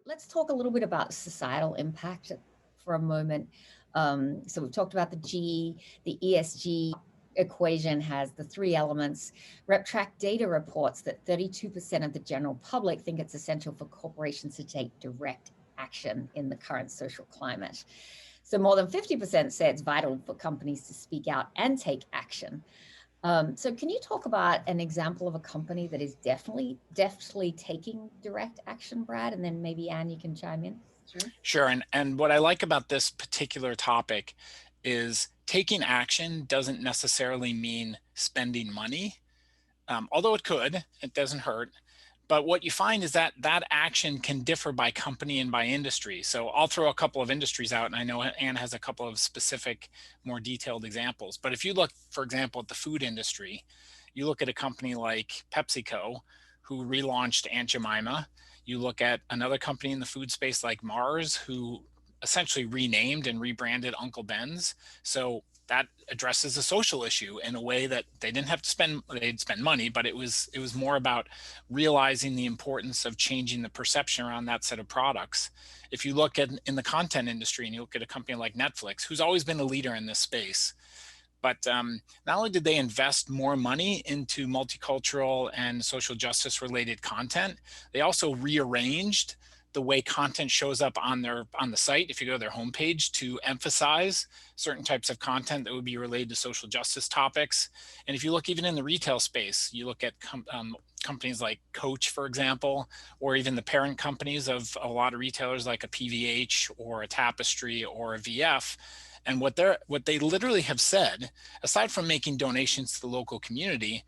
let's talk a little bit about societal impact for a moment. So we've talked about the G, the ESG equation has the three elements. RepTrak data reports that 32% of the general public think it's essential for corporations to take direct action in the current social climate. So more than 50% say it's vital for companies to speak out and take action. So can you talk about an example of a company that is definitely taking direct action, Brad? And then maybe Anne, you can chime in. Sure. And what I like about this particular topic is taking action doesn't necessarily mean spending money, although it could, it doesn't hurt. But what you find is that that action can differ by company and by industry. So I'll throw a couple of industries out, and I know Anne has a couple of specific, more detailed examples. But if you look, for example, at the food industry, you look at a company like PepsiCo, who relaunched Aunt Jemima. You look at another company in the food space like Mars, who essentially renamed and rebranded Uncle Ben's. So that addresses a social issue in a way that they didn't have to they'd spend money, but it was more about realizing the importance of changing the perception around that set of products. If you look at in the content industry and you look at a company like Netflix, who's always been a leader in this space, but not only did they invest more money into multicultural and social justice related content, they also rearranged the way content shows up on the site. If you go to their homepage, to emphasize certain types of content that would be related to social justice topics. And if you look even in the retail space, you look at companies like Coach, for example, or even the parent companies of a lot of retailers like a PVH or a Tapestry or a VF. And what they literally have said, aside from making donations to the local community,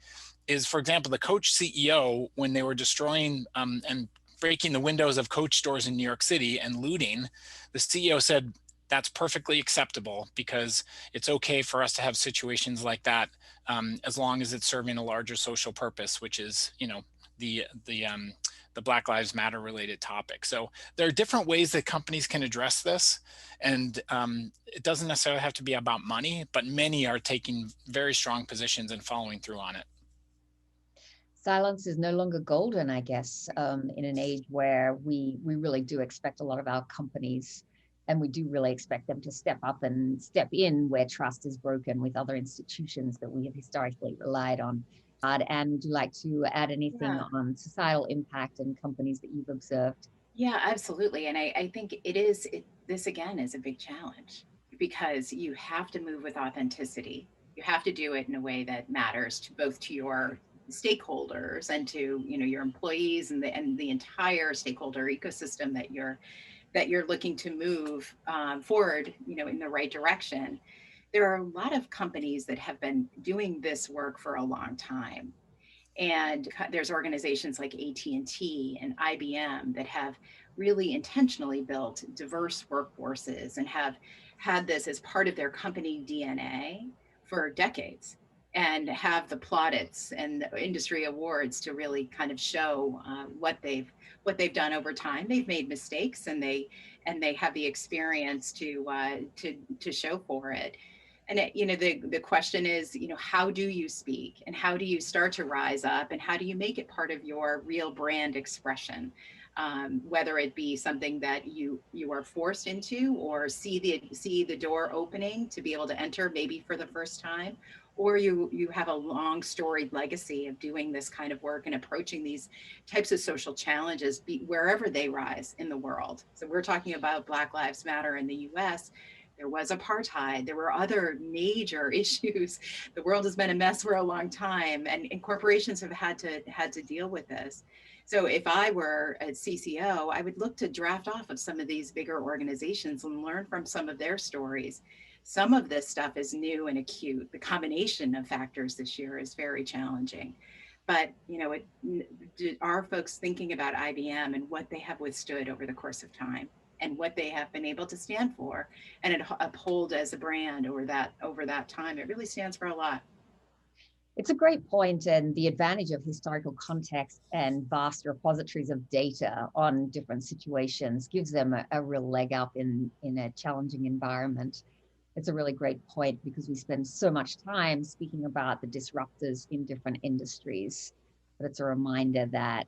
is, for example, the Coach CEO, when they were destroying and breaking the windows of Coach stores in New York City and looting, the CEO said, that's perfectly acceptable because it's okay for us to have situations like that as long as it's serving a larger social purpose, which is, the Black Lives Matter related topic. So there are different ways that companies can address this, and it doesn't necessarily have to be about money, but many are taking very strong positions and following through on it. Silence is no longer golden, I guess, in an age where we really do expect a lot of our companies, and we do really expect them to step up and step in where trust is broken with other institutions that we have historically relied on. And would you like to add anything on societal impact and companies that you've observed? Yeah, absolutely. And I think this again is a big challenge because you have to move with authenticity. You have to do it in a way that matters to both to your stakeholders and to your employees and the entire stakeholder ecosystem that you're looking to move forward in the right direction. There are a lot of companies that have been doing this work for a long time. And there's organizations like AT&T and IBM that have really intentionally built diverse workforces and have had this as part of their company DNA for decades, and have the plaudits and the industry awards to really kind of show what they've done over time. They've made mistakes, and they have the experience to show for it. And the question is, how do you speak, and how do you start to rise up, and how do you make it part of your real brand expression? Whether it be something that you are forced into, or see the door opening to be able to enter maybe for the first time, or you have a long storied legacy of doing this kind of work and approaching these types of social challenges wherever they rise in the world. So we're talking about Black Lives Matter in the US. There was apartheid. There were other major issues. The world has been a mess for a long time, and corporations have had to deal with this. So if I were a CCO, I would look to draft off of some of these bigger organizations and learn from some of their stories. Some of this stuff is new and acute. The combination of factors this year is very challenging. But are folks thinking about IBM and what they have withstood over the course of time, and what they have been able to stand for and uphold as a brand over that time? It really stands for a lot. It's a great point, and the advantage of historical context and vast repositories of data on different situations gives them a real leg up in a challenging environment. It's a really great point because we spend so much time speaking about the disruptors in different industries. but it's a reminder that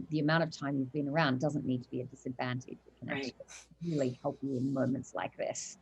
the amount of time you've been around doesn't need to be a disadvantage. It can Right. actually really help you in moments like this.